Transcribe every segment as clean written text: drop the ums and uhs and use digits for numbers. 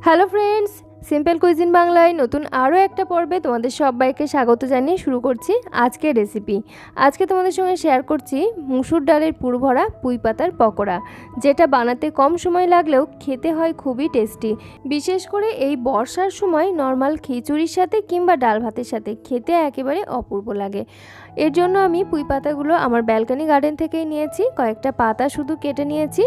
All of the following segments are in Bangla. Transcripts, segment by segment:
হ্যালো ফ্রেন্ডস, সিম্পল কুইজিন বাংলায় নতুন আরও একটা পর্বে তোমাদের সবাইকে স্বাগত জানিয়ে শুরু করছি আজকের রেসিপি। আজকে তোমাদের সঙ্গে শেয়ার করছি মুসুর ডালের পুর ভরা পুঁই পাতার পকোড়া, যেটা বানাতে কম সময় লাগলেও খেতে হয় খুবই টেস্টি। বিশেষ করে এই বর্ষার সময় নর্মাল খিচুড়ির সাথে কিংবা ডাল ভাতের সাথে খেতে একেবারে অপূর্ব লাগে। এর জন্য আমি পুঁই পাতাগুলো আমার ব্যালকনি গার্ডেন থেকেই নিয়েছি, কয়েকটা পাতা শুধু কেটে নিয়েছি।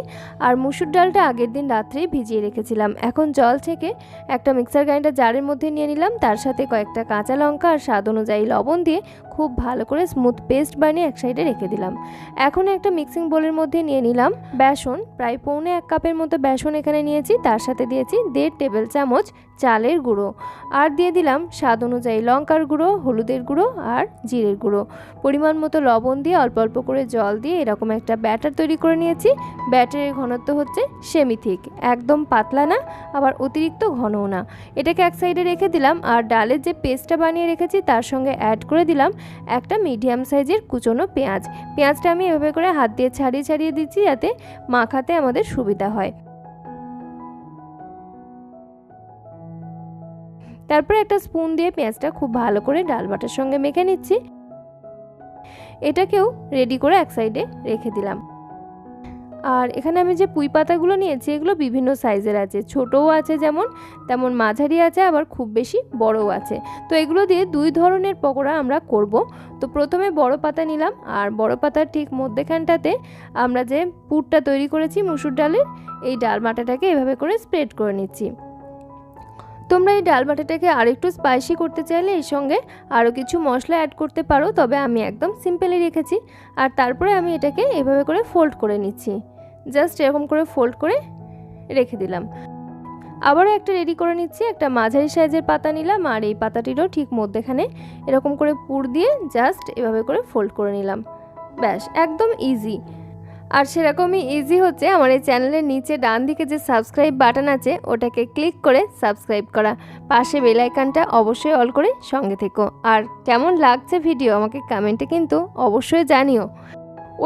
আর মুসুর ডালটা আগের দিন রাত্রেই ভিজিয়ে রেখেছিলাম। এখন জল থেকে একটা মিক্সার গ্রাইন্ডার জারের মধ্যে নিয়ে নিলাম, তার সাথে কয়েকটা কাঁচা লঙ্কা আর স্বাদ অনুযায়ী লবণ দিয়ে খুব ভালো করে স্মুথ পেস্ট বানিয়ে এক সাইডে রেখে দিলাম। এখন একটা মিক্সিং বোলের মধ্যে নিয়ে নিলাম বেসন, প্রায় পৌনে 1 কাপের মতো বেসন এখানে নিয়েছি। তার সাথে দিয়েছি 1.5 টেবিল চামচ চালের গুঁড়ো, আর দিয়ে দিলাম স্বাদ অনুযায়ী লঙ্কার গুঁড়ো, হলুদের গুঁড়ো আর জিরের গুঁড়ো। পরিমাণ মতো লবণ দিয়ে অল্প অল্প করে জল দিয়ে এরকম একটা ব্যাটার তৈরি করে নিয়েছি। ব্যাটারের ঘনত্ব হচ্ছে সেমি থিক, একদম পাতলা না আবার অতিরিক্ত ঘনও না। এটাকে এক সাইডে রেখে দিলাম। আর ডালের যে পেস্টটা বানিয়ে রেখেছি তার সঙ্গে অ্যাড করে দিলাম একটা মিডিয়াম সাইজের কুচনো পেঁয়াজ। পেঁয়াজটা আমি এভাবে করে হাত দিয়ে ছাড়িয়ে ছাড়িয়ে দিচ্ছি যাতে মাখাতে আমাদের সুবিধা হয়। তারপরে একটা স্পুন দিয়ে পেঁয়াজটা খুব ভালো করে ডাল বাটার সঙ্গে মেখে নিচ্ছি। এটাকেও রেডি করে এক সাইডে রেখে দিলাম। আর এখানে আমি যে পুঁই পাতাগুলো নিয়েছি এগুলো বিভিন্ন সাইজের আছে, ছোটও আছে যেমন, তেমন মাঝারি আছে, আবার খুব বেশি বড়ও আছে। তো এগুলো দিয়ে 2 ধরনের পকোড়া আমরা করব। তো প্রথমে বড় পাতা নিলাম, আর বড় পাতার ঠিক মধ্যেখানটাতে আমরা যে পুরটা তৈরি করেছি মুসুর ডালের, এই ডাল বাটাটাকে এভাবে করে স্প্রেড করে নিচ্ছি। তোমরা এই ডাল বাটাটাকে আর একটু স্পাইসি করতে চাইলে এর সঙ্গে আরও কিছু মশলা অ্যাড করতে পারো, তবে আমি একদম সিম্পলই রেখেছি। আর তারপরে আমি এটাকে এভাবে করে ফোল্ড করে নিচ্ছি, জাস্ট এরকম করে ফোল্ড করে রেখে দিলাম। আবারও একটা রেডি করে নিচ্ছি, একটা মাঝারি সাইজের পাতা নিলাম, আর এই পাতাটিরও ঠিক মধ্যেখানে এরকম করে পুর দিয়ে জাস্ট এভাবে করে ফোল্ড করে নিলাম। ব্যাস, একদম ইজি। আর সেরকমই ইজি হচ্ছে আমার এই চ্যানেলের নিচে ডান দিকে যে সাবস্ক্রাইব বাটন আছে ওটাকে ক্লিক করে সাবস্ক্রাইব করা, পাশে বেল আইকনটা অবশ্যই অল করে সঙ্গে থেকো। আর কেমন লাগছে ভিডিও আমাকে কমেন্টে কিন্তু অবশ্যই জানিও।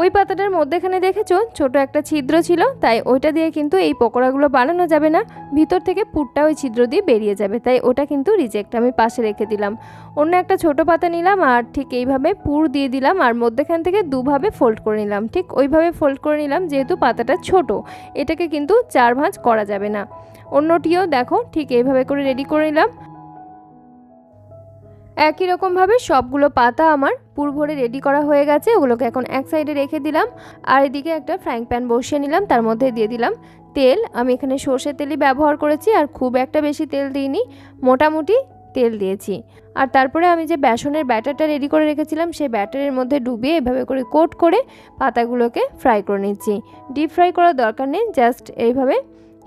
ওই পাতাটার মধ্যেখানে দেখেছো ছোট একটা ছিদ্র ছিল, তাই ওইটা দিয়ে কিন্তু এই পকোড়াগুলো বানানো যাবে না, ভিতর থেকে পুরটা ওই ছিদ্র দিয়ে বেরিয়ে যাবে, তাই ওটা কিন্তু রিজেক্ট। আমি পাশে রেখে দিলাম। অন্য একটা ছোট পাতা নিলাম আর ঠিক এইভাবে পুর দিয়ে দিলাম, আর মধ্যেখান থেকে দুভাবে ফোল্ড করে নিলাম। ঠিক ওইভাবে ফোল্ড করে নিলাম, যেহেতু পাতাটা ছোট, এটাকে কিন্তু 4 ভাঁজ করা যাবে না। অন্যটিও দেখো ঠিক এইভাবে করে রেডি করে নিলাম। একই রকমভাবে সবগুলো পাতা আমার পুর ভরে রেডি করা হয়ে গেছে, ওগুলোকে এখন এক সাইডে রেখে দিলাম। আর এদিকে একটা ফ্রাইং প্যান বসিয়ে নিলাম, তার মধ্যে দিয়ে দিলাম তেল। আমি এখানে সর্ষের তেলই ব্যবহার করেছি, আর খুব একটা বেশি তেল দিইনি, মোটামুটি তেল দিয়েছি। আর তারপরে আমি যে বেসনের ব্যাটারটা রেডি করে রেখেছিলাম সেই ব্যাটারের মধ্যে ডুবিয়ে এভাবে করে কোট করে পাতাগুলোকে ফ্রাই করে নিচ্ছি। ডিপ ফ্রাই করার দরকার নেই, জাস্ট এইভাবে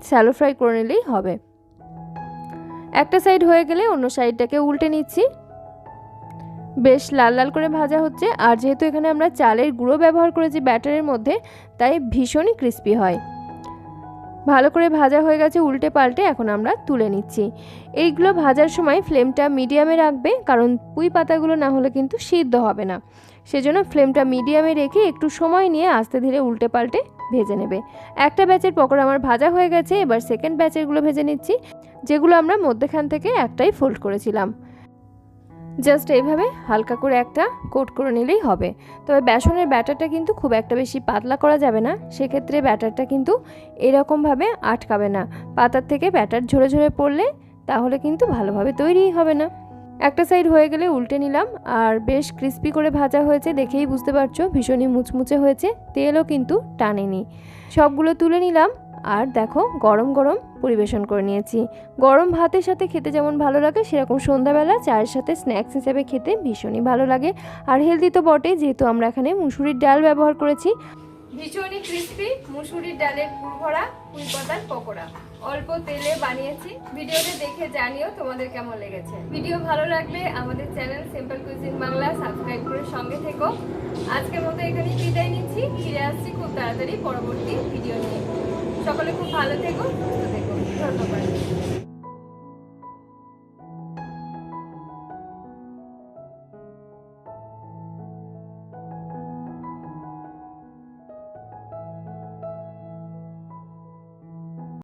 শ্যালো ফ্রাই করে নিলেই হবে। একটা সাইড হয়ে গেলে অন্য সাইডটাকে উল্টে নিচ্ছি। বেশ লাল লাল করে ভাজা হচ্ছে, আর যেহেতু এখানে আমরা চালের গুঁড়ো ব্যবহার করেছি ব্যাটারের মধ্যে, তাই ভীষণই ক্রিস্পি হয়। ভালো করে ভাজা হয়ে গেছে উল্টে পাল্টে, এখন আমরা তুলে নিচ্ছি। এইগুলো ভাজার সময় ফ্লেমটা মিডিয়ামে রাখবে, কারণ পুঁই পাতাগুলো না হলে কিন্তু সিদ্ধ হবে না। সেজন্য ফ্লেমটা মিডিয়ামে রেখে একটু সময় নিয়ে আস্তে ধীরে উল্টে পাল্টে ভেজে নেবে। একটা ব্যাচের পকোড়া আমার ভাজা হয়ে গেছে, এবার সেকেন্ড ব্যাচেরগুলো ভেজে নিচ্ছি, যেগুলো আমরা মধ্যখান থেকে একটাই ফোল্ড করেছিলাম। জাস্ট এইভাবে হালকা করে একটা কোট করে নিলেই হবে। তবে বেসনের ব্যাটারটা কিন্তু খুব একটা বেশি পাতলা করা যাবে না, সেক্ষেত্রে ব্যাটারটা কিন্তু এরকমভাবে আটকাবে না। পাতার থেকে ব্যাটার ঝরে ঝরে পড়লে তাহলে কিন্তু ভালোভাবে তৈরিই হবে না। একটা সাইড হয়ে গেলে উল্টে নিলাম, আর বেশ ক্রিস্পি করে ভাজা হয়েছে, দেখেই বুঝতে পারছো ভীষণই মুচমুচে হয়েছে, তেলও কিন্তু টানেনি। সবগুলো তুলে নিলাম, আর দেখো গরম গরম পরিবেশন করে নিয়েছি। গরম ভাতের সাথে খেতে যেমন ভালো লাগে, সেরকম সন্ধ্যাবেলা চায়ের সাথে স্ন্যাক্স হিসেবে খেতে ভীষণই ভালো লাগে। আর হেলদি তো বটে, যেহেতু আমরা এখানে মুসুরির ডাল ব্যবহার করেছি। ভীষণই ক্রিস্পি মুসুরির ডালের পুর ভরা পুঁই পাতার পকোড়া, অল্প তেলে বানিয়েছি। ভিডিওটা দেখে জানিও তোমাদের কেমন লেগেছে। ভিডিও ভালো লাগলে আমাদের channel simple cuisine Bangla subscribe করে সঙ্গে থেকো। আজকের মতো এখানেই বিদায় নিচ্ছি, ফিরে আসছি খুব তাড়াতাড়ি পরবর্তী ভিডিও নিয়ে। সকলে খুব ভালো থেকো,